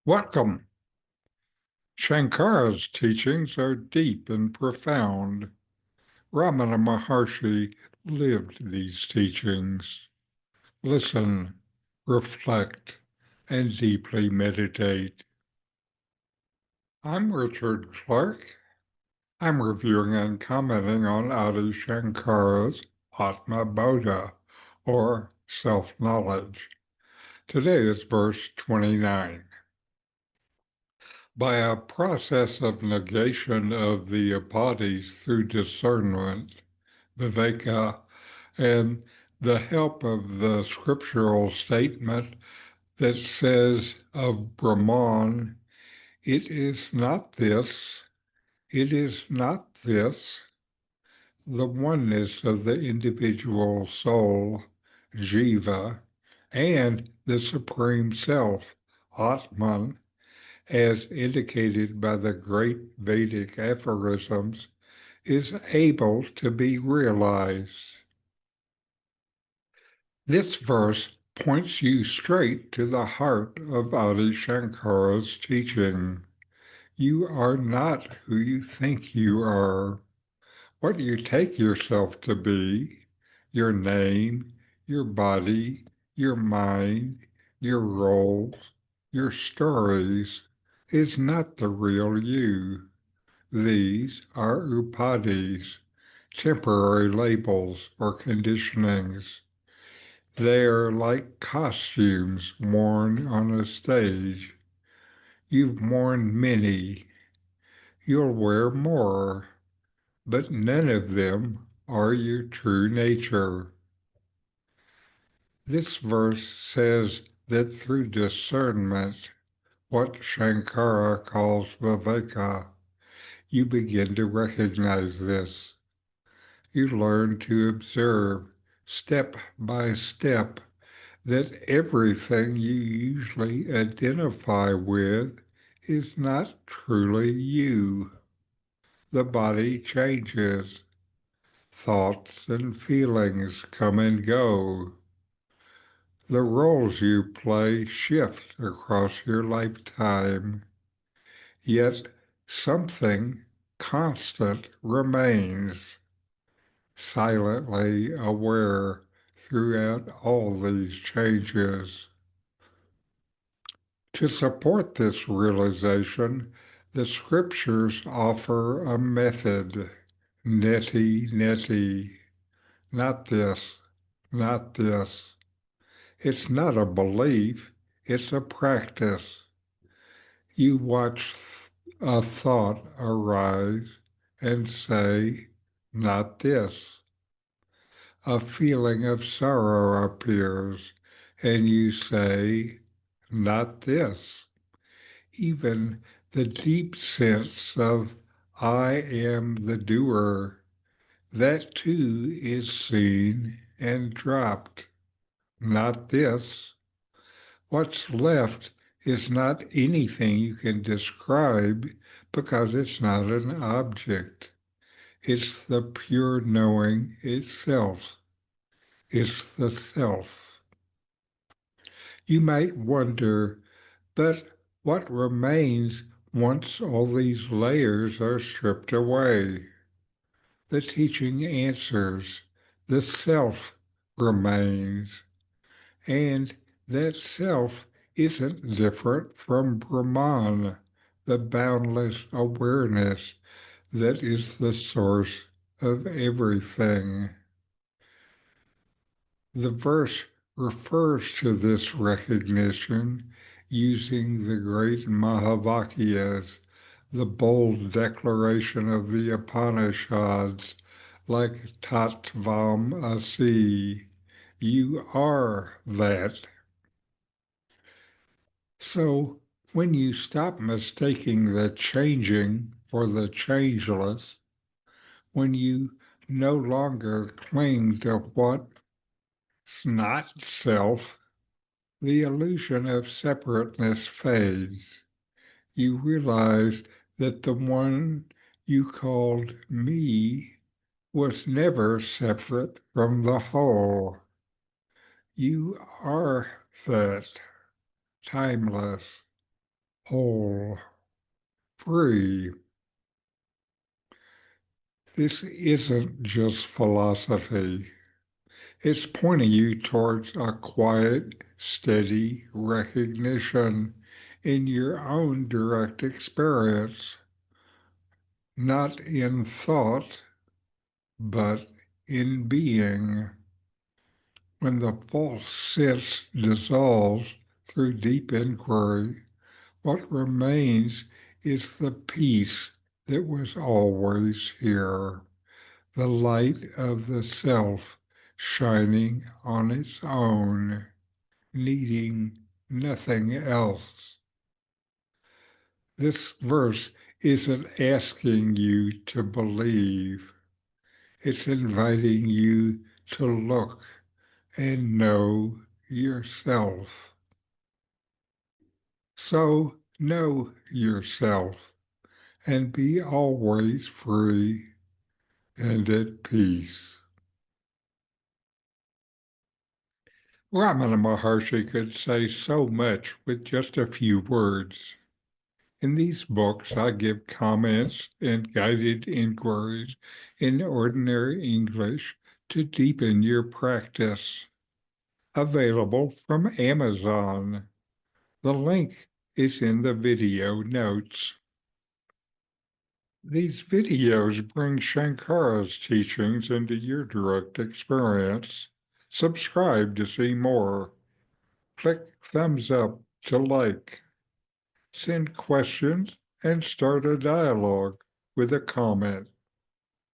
Welcome. Sankara's teachings are deep and profound. RamanaMaharshi lived these teachings. Listen, reflect, and deeply meditate. I'm Richard Clarke. I'm reviewing and commenting on Adi Shankara's Atma Bodha, or self-knowledge. Today is verse 29. By a process of negation of the upadhis through discernment, viveka, and the help of the scriptural statement that says of Brahman, it is not this, it is not this, the oneness of the individual soul, jiva, and the Supreme Self, Atman, as indicated by the great Vedic aphorisms, is able to be realized. This verse points you straight to the heart of Adi Shankara's teaching. You are not who you think you are. What you take yourself to be, your name, your body, your mind, your roles, your stories, is not the real you. These are upadhis, temporary labels or conditionings. They are like costumes worn on a stage. You've worn many. You'll wear more, but none of them are your true nature. This verse says that through discernment, what Sankara calls viveka, you begin to recognize this. You learn to observe step by step that everything you usually identify with is not truly you. The body changes. Thoughts and feelings come and go. The roles you play shift across your lifetime, yet something constant remains, silently aware throughout all these changes. To support this realization, the scriptures offer a method, neti neti, not this, not this. It's not a belief, it's a practice. You watch a thought arise and say, not this. A feeling of sorrow appears and you say, not this. Even the deep sense of I am the doer, that too is seen and dropped. Not this. What's left is not anything you can describe because it's not an object. It's the pure knowing itself. It's the self. You might wonder, but what remains once all these layers are stripped away? The teaching answers, the self remains, and that self isn't different from Brahman, the boundless awareness that is the source of everything. The verse refers to this recognition using the great Mahavakyas, the bold declaration of the Upanishads, like Tattvam Asi, you are that. So when you stop mistaking the changing for the changeless, when you no longer cling to what's not self, the illusion of separateness fades. You realize that the one you called me was never separate from the whole. You are that, timeless, whole, free. This isn't just philosophy. It's pointing you towards a quiet, steady recognition in your own direct experience, not in thought, but in being. When the false sense dissolves through deep inquiry, what remains is the peace that was always here, the light of the self shining on its own, needing nothing else. This verse isn't asking you to believe, it's inviting you to look and know yourself. So know yourself and be always free and at peace. RamanaMaharshi could say so much with just a few words. In these books, I give comments and guided inquiries in ordinary English to deepen your practice. Available from Amazon. The link is in the video notes. These videos bring Sankara's teachings into your direct experience. Subscribe to see more. Click thumbs up to like. Send questions and start a dialogue with a comment.